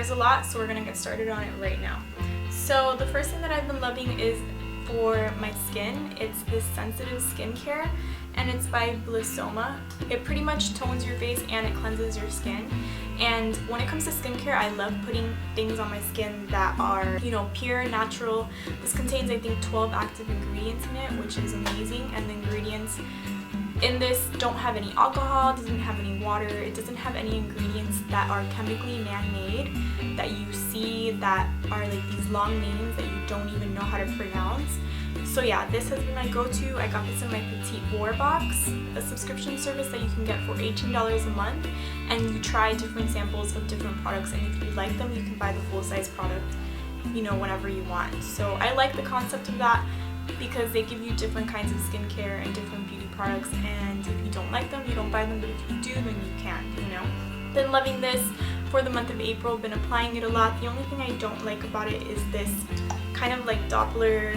covers a lot, so we're gonna get started on it right now. So the first thing that I've been loving is for my skin. It's this sensitive skincare, and it's by Blissoma. It pretty much tones your face and it cleanses your skin. And when it comes to skincare, I love putting things on my skin that are, you know, pure, natural. This contains, I think, 12 active ingredients in it, which is amazing. And the ingredients in this don't have any alcohol, doesn't have any water, it doesn't have any ingredients that are chemically man-made, that you see that are like these long names that you don't even know how to pronounce. So yeah, this has been my go-to. I got this in my Petite Boar box, a subscription service that you can get for $18 a month, and you try different samples of different products, and if you like them, you can buy the full-size product, you know, whenever you want. So I like the concept of that because they give you different kinds of skincare and different beauty products, and if you don't like them, you don't buy them, but if you do, then you can, you know. Been loving this for the month of April, been applying it a lot. The only thing I don't like about it is this kind of like Doppler,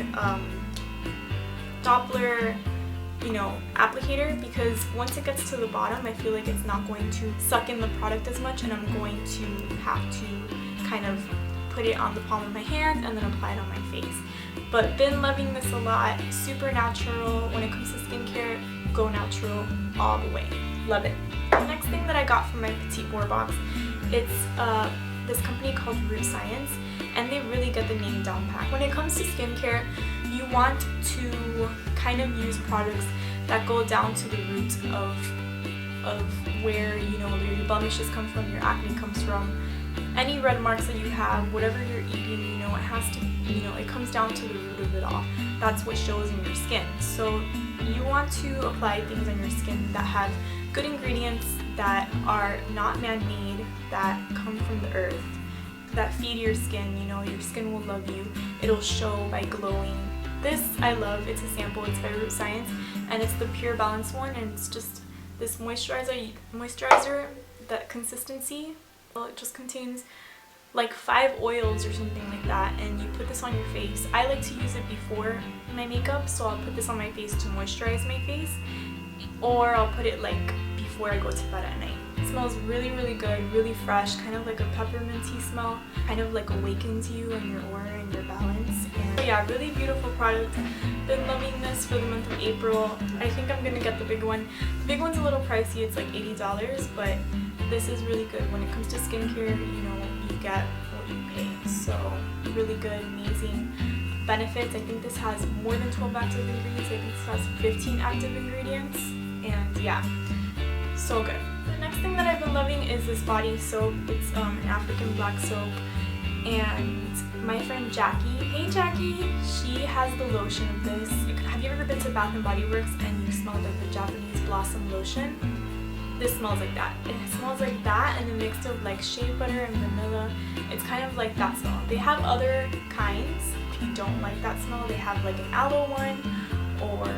you know, applicator, because once it gets to the bottom, I feel like it's not going to suck in the product as much, and I'm going to have to kind of put it on the palm of my hand and then apply it on my face. But been loving this a lot. Super natural. When it comes to skincare, go natural all the way. Love it. The next thing that I got from my Petite Boar box, it's this company called Root Science, and they really get the name down pat. When it comes to skincare, you want to kind of use products that go down to the roots of where, you know, your blemishes come from, your acne comes from, any red marks that you have, whatever you're eating, you know, it has to, you know, it comes down to the root of it all. That's what shows in your skin. So you want to apply things on your skin that have good ingredients, that are not man-made, that come from the earth, that feed your skin. You know, your skin will love you. It'll show by glowing. This I love. It's a sample. It's by Root Science, and it's the Pure Balance one, and it's just this moisturizer, that consistency. Well, it just contains like 5 oils or something like that, and you put this on your face. I like to use it before my makeup, so I'll put this on my face to moisturize my face, or I'll put it like before I go to bed at night. It smells really, really good, really fresh, kind of like a pepperminty smell, kind of like awakens you and your aura and your balance. And yeah, really beautiful product. Been loving this for the month of April. I think I'm gonna get the big one. The big one's a little pricey, it's like $80, but this is really good. When it comes to skincare, you know, you get what you pay. So really good, amazing benefits. I think this has more than 12 active ingredients. I think this has 15 active ingredients, and yeah, so good. The next thing that I've been loving is this body soap. It's an African black soap, and my friend Jackie, hey Jackie, she has the lotion of this. Have you ever been to Bath & Body Works and you smelled like the Japanese blossom lotion? This smells like that. It smells like that, and a mix of like shea butter and vanilla. It's kind of like that smell. They have other kinds. If you don't like that smell, they have like an aloe one, or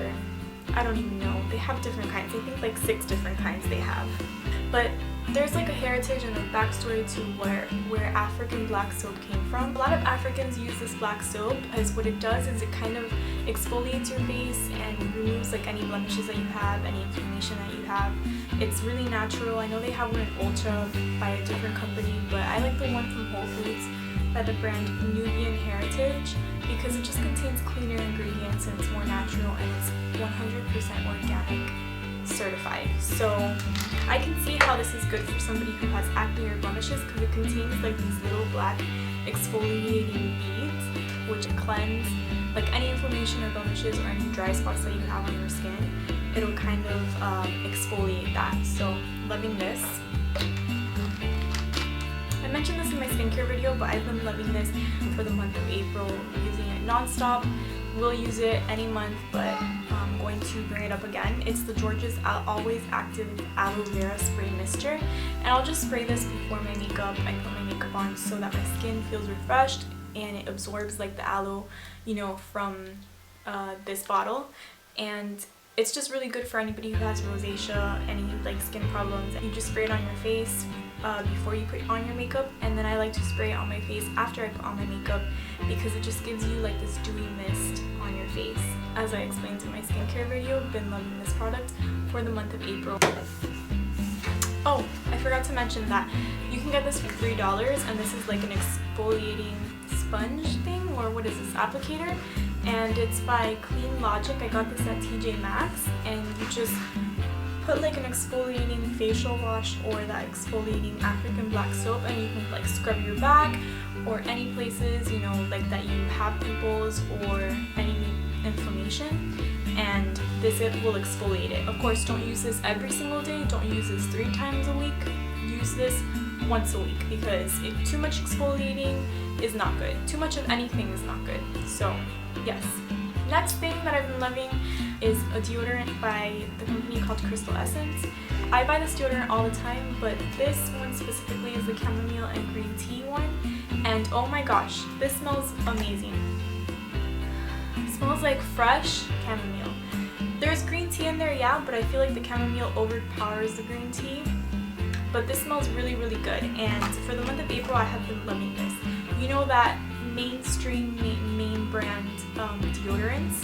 I don't even know. They have different kinds. I think like 6 different kinds they have. But there's like a heritage and a backstory to where African black soap came from. A lot of Africans use this black soap because what it does is it kind of exfoliates your face and removes like any blemishes that you have, any inflammation that you have. It's really natural. I know they have one in Ulta by a different company, but I like the one from Whole Foods by the brand Nubian Heritage because it just contains cleaner ingredients and it's more natural, and it's 100% organic certified. So I can see how this is good for somebody who has acne or blemishes because it contains like these little black exfoliating beads which cleanse like any inflammation or blemishes or any dry spots that you have on your skin. It'll kind of exfoliate that. So loving this. I mentioned this in my skincare video, but I've been loving this for the month of April, using it non-stop. We'll use it any month, but I'm going to bring it up again. It's the George's Always Active Aloe Vera Spray Mister, and I'll just spray this before my makeup. I put my makeup on so that my skin feels refreshed and it absorbs like the aloe, you know, from this bottle. And it's just really good for anybody who has rosacea, any like skin problems. You just spray it on your face before you put on your makeup, and then I like to spray it on my face after I put on my makeup because it just gives you like this dewy mist on your face. As I explained in my skincare video, been loving this product for the month of April. Oh, I forgot to mention that you can get this for $3, and this is like an exfoliating sponge thing, or what is this, applicator, and it's by Clean Logic. I got this at TJ Maxx, and you just put like an exfoliating facial wash or that exfoliating African black soap, and you can like scrub your back or any places, you know, like that you have pimples or any inflammation, and this will exfoliate it. Of course, don't use this every single day, don't use this 3 times a week, use this once a week, because too much exfoliating is not good. Too much of anything is not good. So yes. Next thing that I've been loving is a deodorant by the company called Crystal Essence. I buy this deodorant all the time, but this one specifically is the chamomile and green tea one, and oh my gosh, this smells amazing. It smells like fresh chamomile. There's green tea in there, yeah, but I feel like the chamomile overpowers the green tea. But this smells really, really good, and for the month of April, I have been loving this. You know that mainstream main brand deodorants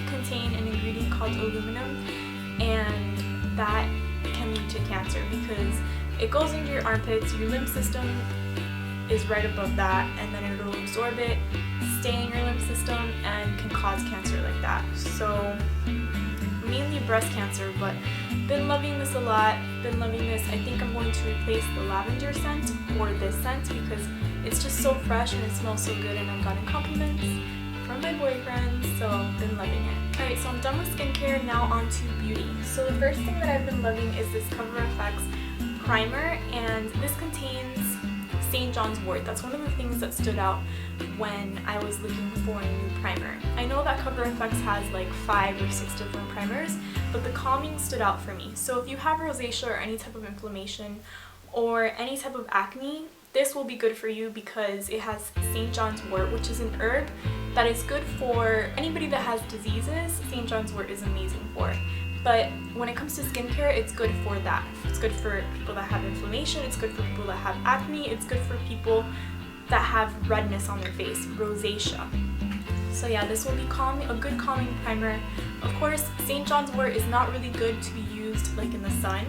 contain an ingredient called aluminum, and that can lead to cancer because it goes into your armpits, your lymph system is right above that, and then it'll absorb it, stay in your lymph system, and can cause cancer like that. So mainly breast cancer, but been loving this a lot, been loving this. I think I'm going to replace the lavender scent for this scent because it's just so fresh and it smells so good, and I've gotten compliments from my boyfriend, so been loving it. Alright, so I'm done with skincare, now on to beauty. So the first thing that I've been loving is this Cover FX primer, and this contains St. John's wort. That's one of the things that stood out when I was looking for a new primer. I know that Cover FX has like 5 or 6 different primers, but the calming stood out for me. So if you have rosacea or any type of inflammation or any type of acne, this will be good for you because it has St. John's wort, which is an herb that is good for anybody that has diseases. St. John's wort is amazing for. But when it comes to skincare, it's good for that. It's good for people that have inflammation, it's good for people that have acne, it's good for people that have redness on their face, rosacea. So yeah, this will be a good calming primer. Of course, St. John's wort is not really good to be used like in the sun.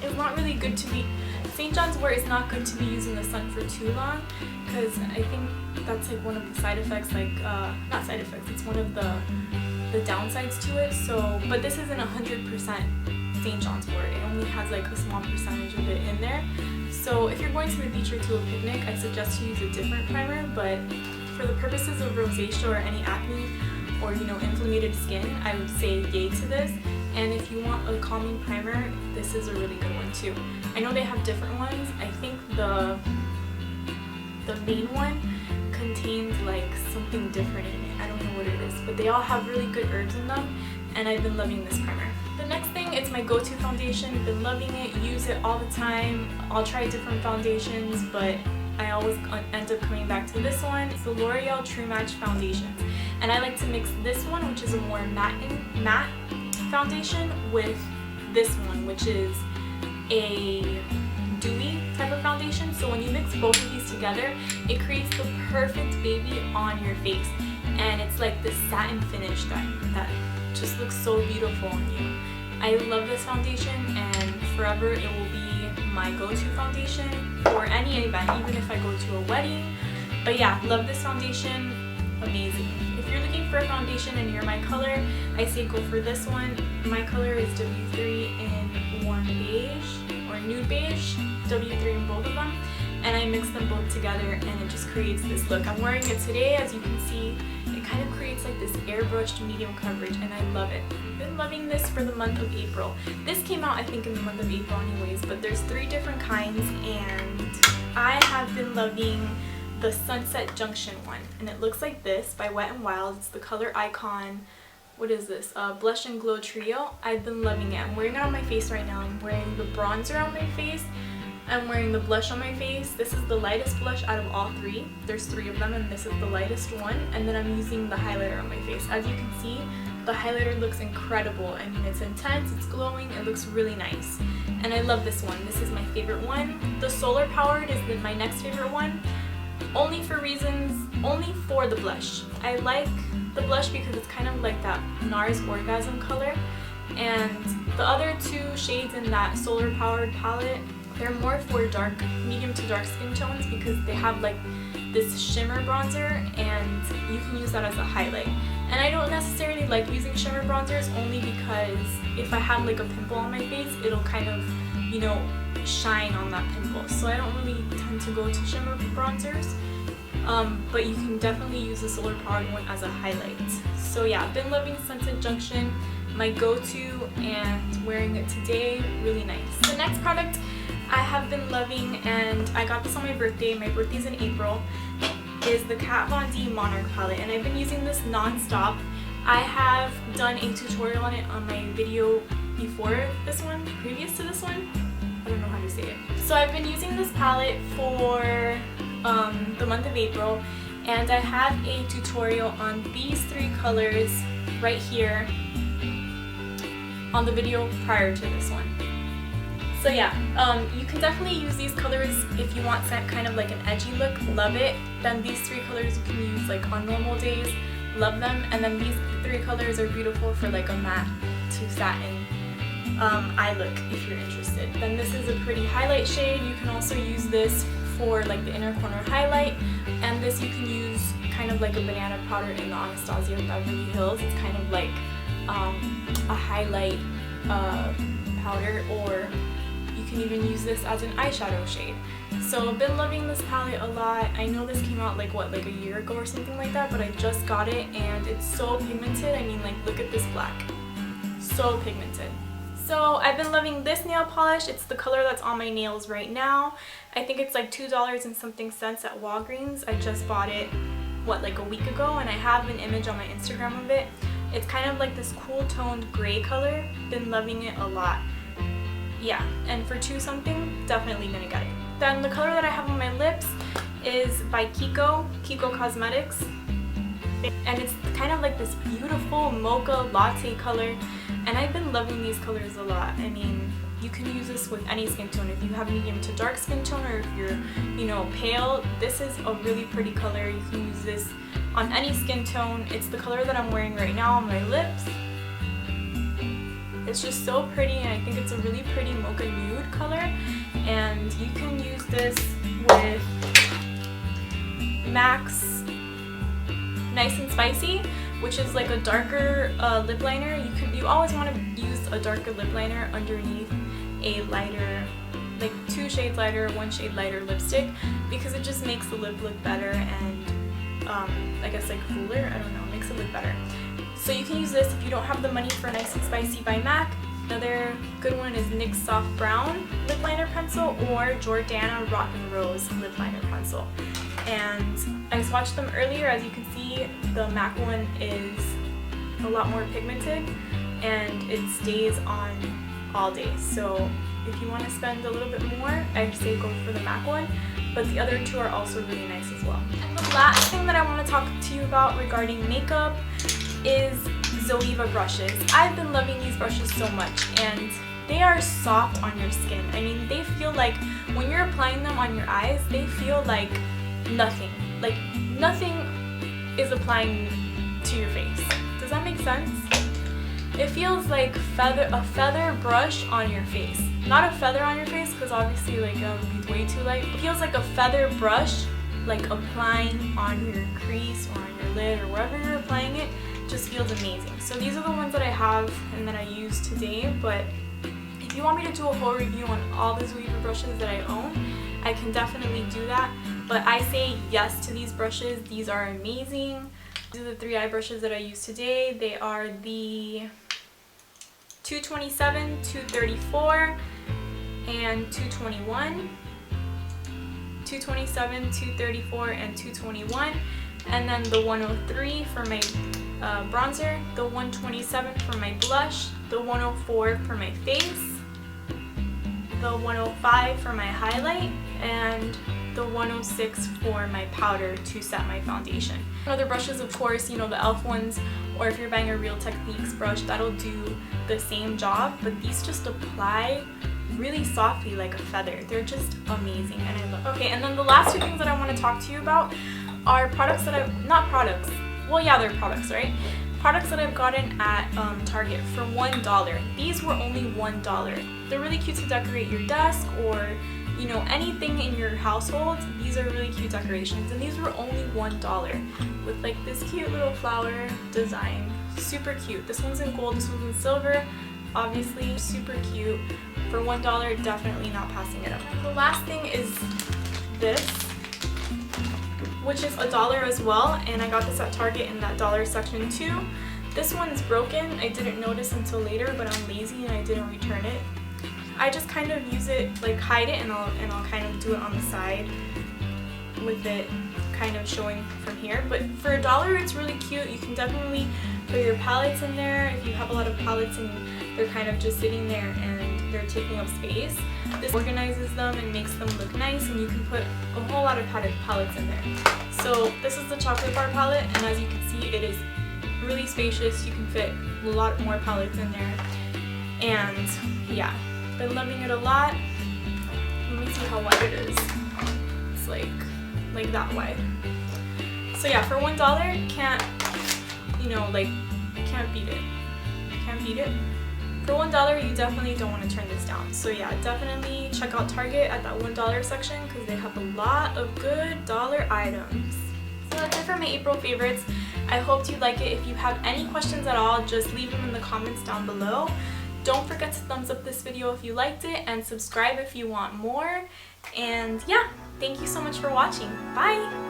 It's not really good to be, St. John's wort is not good to be used in the sun for too long, because I think that's like one of the side effects, like, not side effects, it's one of the downsides to it. So, but this isn't 100% St. John's wort. It only has like a small percentage of it in there. So if you're going to the beach or to a picnic, I suggest you use a different primer, but for the purposes of rosacea or any acne or, you know, inflamed skin, I would say yay to this. And if you want a calming primer, this is a really good one too. I know they have different ones. I think the main one contains like something different in it. I don't know what it is, but they all have really good herbs in them, and I've been loving this primer. The next thing, it's my go-to foundation. Been loving it, use it all the time. I'll try different foundations, but I always end up coming back to this one. It's the L'Oreal True Match Foundations, and I like to mix this one, which is a more matte foundation, with this one, which is a dewy type of foundation. So when you mix both of these together, it creates the perfect baby on your face, and it's like this satin finish that just looks so beautiful on you. I love this foundation, and forever it will be my go-to foundation for any event, even if I go to a wedding. But yeah, love this foundation, amazing. If you're looking for a foundation and you're my color, I say go for this one. My color is W3 in warm beige or nude beige, W3 in both of them, and I mix them both together and it just creates this look. I'm wearing it today, as you can see. It kind of creates like this airbrushed medium coverage, and I love it. I've been loving this for the month of April. This came out I think in the month of April anyways, but there's 3 different kinds, and I have been loving the Sunset Junction one, and it looks like this by Wet n Wild. It's the color Icon. What is this? Blush and Glow Trio. I've been loving it. I'm wearing it on my face right now. I'm wearing the bronzer on my face. I'm wearing the blush on my face. This is the lightest blush out of all 3. There's 3 of them, and this is the lightest one. And then I'm using the highlighter on my face. As you can see, the highlighter looks incredible. I mean, it's intense, it's glowing, it looks really nice. And I love this one. This is my favorite one. The Solar Powered is my next favorite one. Only for the blush. I like the blush because it's kind of like that NARS Orgasm color, and The other two shades in that solar powered palette, they're more for dark, medium to dark skin tones because they have like this shimmer bronzer and you can use that as a highlight. And I don't necessarily like using shimmer bronzers only because if I have like a pimple on my face, it'll kind of, you know, shine on that pimple. So I don't really tend to go to shimmer bronzers. But you can definitely use the solar powered one as a highlight. So yeah, I've been loving Scented Junction, my go-to, and wearing it today, really nice. The next product I have been loving, and I got this on my birthday's in April, is the Kat Von D Monarch Palette, and I've been using this non-stop. I have done a tutorial on it on my video before this one, previous to this one. I don't know how to say it. So I've been using this palette for the month of April, and I have a tutorial on these three colors right here on the video prior to this one. So yeah, you can definitely use these colors if you want kind of like an edgy look, love it. Then these three colors you can use like on normal days, love them. And then these three colors are beautiful for like a matte to satin eye look if you're interested. Then this is a pretty highlight shade. You can also use this for like the inner corner highlight, and this you can use kind of like a banana powder in the Anastasia Beverly Hills. It's kind of like a highlight powder, or you can even use this as an eyeshadow shade. So I've been loving this palette a lot. I know this came out like what, like a year ago or something like that, but I just got it and it's so pigmented. I mean, like, look at this black, so pigmented. So I've been loving this nail polish. It's the color that's on my nails right now. I think it's like $2 and something cents at Walgreens. I just bought it, what, like a week ago, and I have an image on my Instagram of it. It's kind of like this cool toned gray color. Been loving it a lot. Yeah, and for $2 something, definitely gonna get it. Then the color that I have on my lips is by Kiko Cosmetics. And it's kind of like this beautiful mocha latte color. And I've been loving these colors a lot. I mean, you can use this with any skin tone. If you have medium to dark skin tone, or if you're, you know, pale, this is a really pretty color. You can use this on any skin tone. It's the color that I'm wearing right now on my lips. It's just so pretty, and I think it's a really pretty mocha nude color. And you can use this with MAC's Nice and Spicy, which is like a darker lip liner. You always want to use a darker lip liner underneath a lighter, like 2 shades lighter, 1 shade lighter lipstick, because it just makes the lip look better and I guess like fuller. I don't know, it makes it look better. So you can use this if you don't have the money for Nice and Spicy by MAC. Another good one is NYX Soft Brown Lip Liner Pencil or Jordana Rock and Rose Lip Liner Pencil. And I swatched them earlier. As you can see, the MAC one is a lot more pigmented and it stays on all day. So if you want to spend a little bit more, I'd say go for the MAC one, but the other two are also really nice as well. And the last thing that I want to talk to you about regarding makeup is Zoeva Brushes. I've been loving these brushes so much, and they are soft on your skin. I mean, they feel like when you're applying them on your eyes, they feel like nothing. Like nothing is applying to your face. Does that make sense? It feels like a feather brush on your face. Not a feather on your face, because obviously like it would be way too light. It feels like a feather brush, like applying on your crease or on your lid or wherever you're applying it. Just feels amazing. So these are the ones that I have and that I use today, but if you want me to do a whole review on all the Zoeva brushes that I own, I can definitely do that. But I say yes to these brushes. These are amazing. These are the 3 eye brushes that I use today. They are the 227, 234, and 221. 227, 234, and 221. And then the 103 for my bronzer, the 127 for my blush, the 104 for my face, the 105 for my highlight, and the 106 for my powder to set my foundation. Other brushes, of course, you know, the e.l.f. ones, or if you're buying a Real Techniques brush, that'll do the same job, but these just apply really softly like a feather. They're just amazing, and I love. Okay, and then the last 2 things that I want to talk to you about are products that not products. Well, yeah, they're products, right? products that I've gotten at Target for $1. These were only $1. They're really cute to decorate your desk or, you know, anything in your household. These are really cute decorations, and these were only $1 with like this cute little flower design. Super cute. This one's in gold, this one's in silver. Obviously super cute. For $1, definitely not passing it up. The last thing is this, which is $1 as well, and I got this at Target in that dollar section too. This one's broken. I didn't notice until later, but I'm lazy and I didn't return it. I just kind of use it, like hide it, and I'll kind of do it on the side with it kind of showing from here. But for $1, it's really cute. You can definitely put your palettes in there if you have a lot of palettes and they're kind of just sitting there and they're taking up space. This organizes them and makes them look nice, and you can put a whole lot of palettes in there. So this is the chocolate bar palette, and as you can see, it is really spacious. You can fit a lot more palettes in there, and yeah, been loving it a lot. Let me see how wide it is. It's like that wide. So yeah, for $1, can't, you know, like, can't beat it. Can't beat it. For $1, you definitely don't want to turn this down. So yeah, definitely check out Target at that $1 section because they have a lot of good dollar items. So that's it for my April favorites. I hope you like it. If you have any questions at all, just leave them in the comments down below. Don't forget to thumbs up this video if you liked it, and subscribe if you want more. And yeah, thank you so much for watching. Bye!